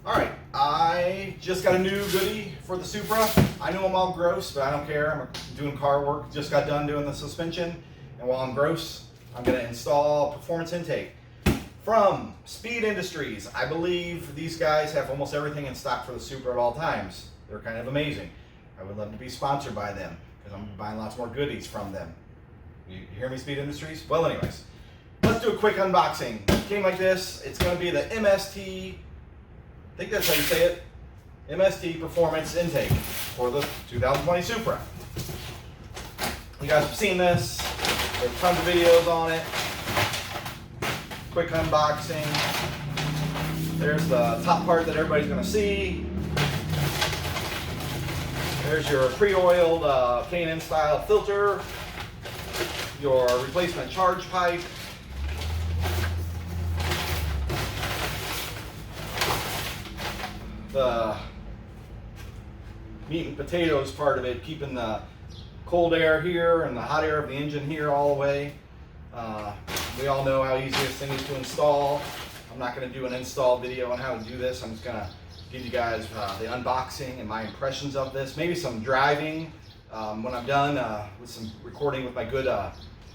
Alright, I just got a new goodie for the Supra. I know I'm all gross, but I don't care. I'm doing car work. Just got done doing the suspension. And while I'm gross, I'm going to install performance intake from Speed Industries. I believe these guys have almost everything in stock for the Supra at all times. They're kind of amazing. I would love to be sponsored by them because I'm buying lots more goodies from them. You hear me, Speed Industries? Well, anyways, let's do a quick unboxing. It came like this. It's going to be the MST, I think that's how you say it, MST Performance Intake for the 2020 Supra. You guys have seen this. There's tons of videos on it. Quick unboxing. There's the top part that everybody's going to see. There's your pre-oiled K&N style filter. Your replacement charge pipe. The meat and potatoes part of it, keeping the cold air here and the hot air of the engine here all the way. We all know how easy this thing is to install. I'm not going to do an install video on how to do this. I'm just going to give you guys the unboxing and my impressions of this. Maybe some driving when I'm done with some recording with my good,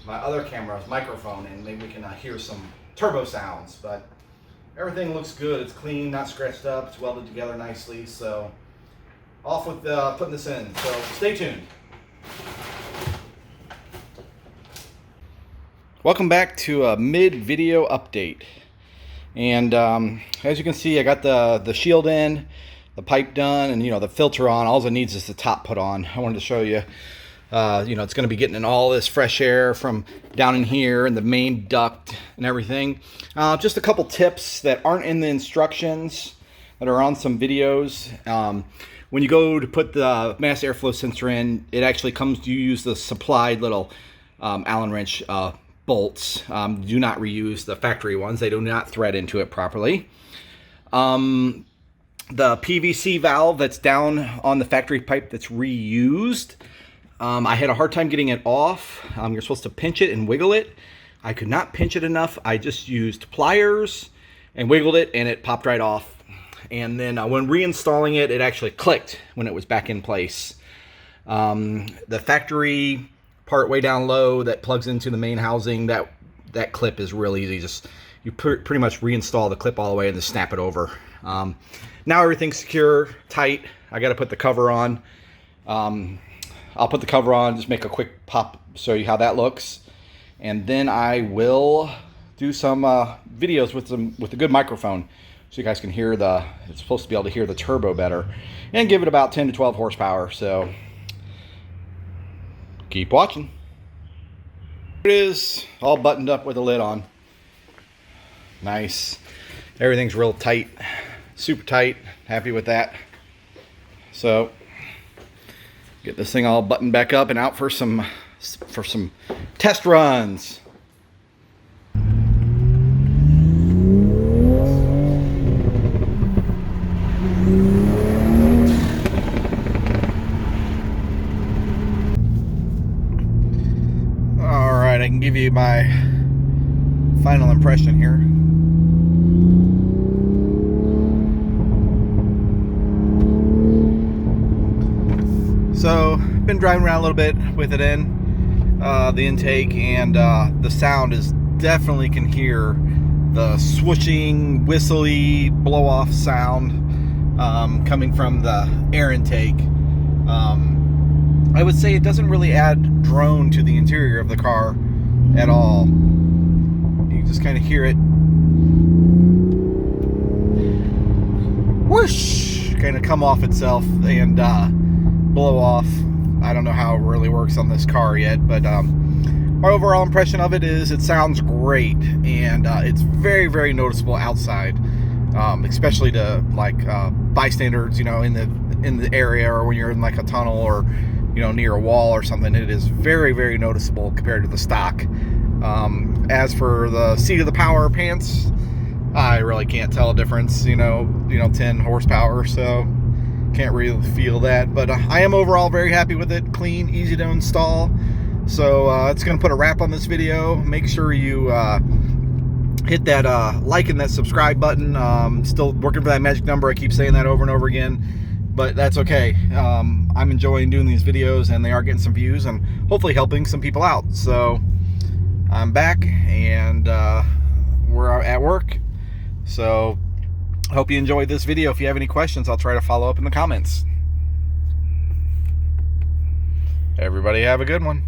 my other camera's microphone, and maybe we can hear some turbo sounds. But everything looks good. It's clean, not scratched up. It's welded together nicely. So off with putting this in. So stay tuned. Welcome back to a mid-video update. And as you can see, I got the shield in, the pipe done, and the filter on. All it needs is the top put on. I wanted to show you. It's going to be getting in all this fresh air from down in here and the main duct and everything. Just a couple tips that aren't in the instructions that are on some videos. When you go to put the mass airflow sensor in, it actually comes, you use the supplied little Allen wrench bolts. Do not reuse the factory ones. They do not thread into it properly. The PVC valve that's down on the factory pipe that's reused, I had a hard time getting it off. You're supposed to pinch it and wiggle it. I could not pinch it enough. I just used pliers and wiggled it, and it popped right off. And then when reinstalling it, it actually clicked when it was back in place. The factory part way down low that plugs into the main housing, that clip is really easy. Just you pretty much reinstall the clip all the way and then snap it over. Now everything's secure, tight. I got to put the cover on. I'll put the cover on, just make a quick pop, show you how that looks, and then I will do some videos with a good microphone, so you guys can hear it's supposed to be able to hear the turbo better, and give it about 10 to 12 horsepower. So keep watching. It is all buttoned up with the lid on. Nice. Everything's real tight, super tight. Happy with that. So get this thing all buttoned back up and out for some test runs. All right, I can give you my final impression here. So, been driving around a little bit with it in the intake, and the sound is definitely can hear the swooshing, whistly, blow-off sound coming from the air intake. I would say it doesn't really add drone to the interior of the car at all. You can just kind of hear it whoosh, kind of come off itself and blow off. I don't know how it really works on this car yet, but my overall impression of it is it sounds great, and it's very, very noticeable outside, especially to like bystanders, in the area, or when you're in like a tunnel or near a wall or something. It is very, very noticeable compared to the stock. As for the seat of the power pants, I really can't tell a difference. 10 horsepower, so can't really feel that, but I am overall very happy with it. Clean, easy to install. So it's going to put a wrap on this video. Make sure you hit that like and that subscribe button. Still working for that magic number. I keep saying that over and over again, but that's okay. I'm enjoying doing these videos, and they are getting some views and hopefully helping some people out. So I'm back, and we're at work. So I hope you enjoyed this video. If you have any questions, I'll try to follow up in the comments. Everybody have a good one.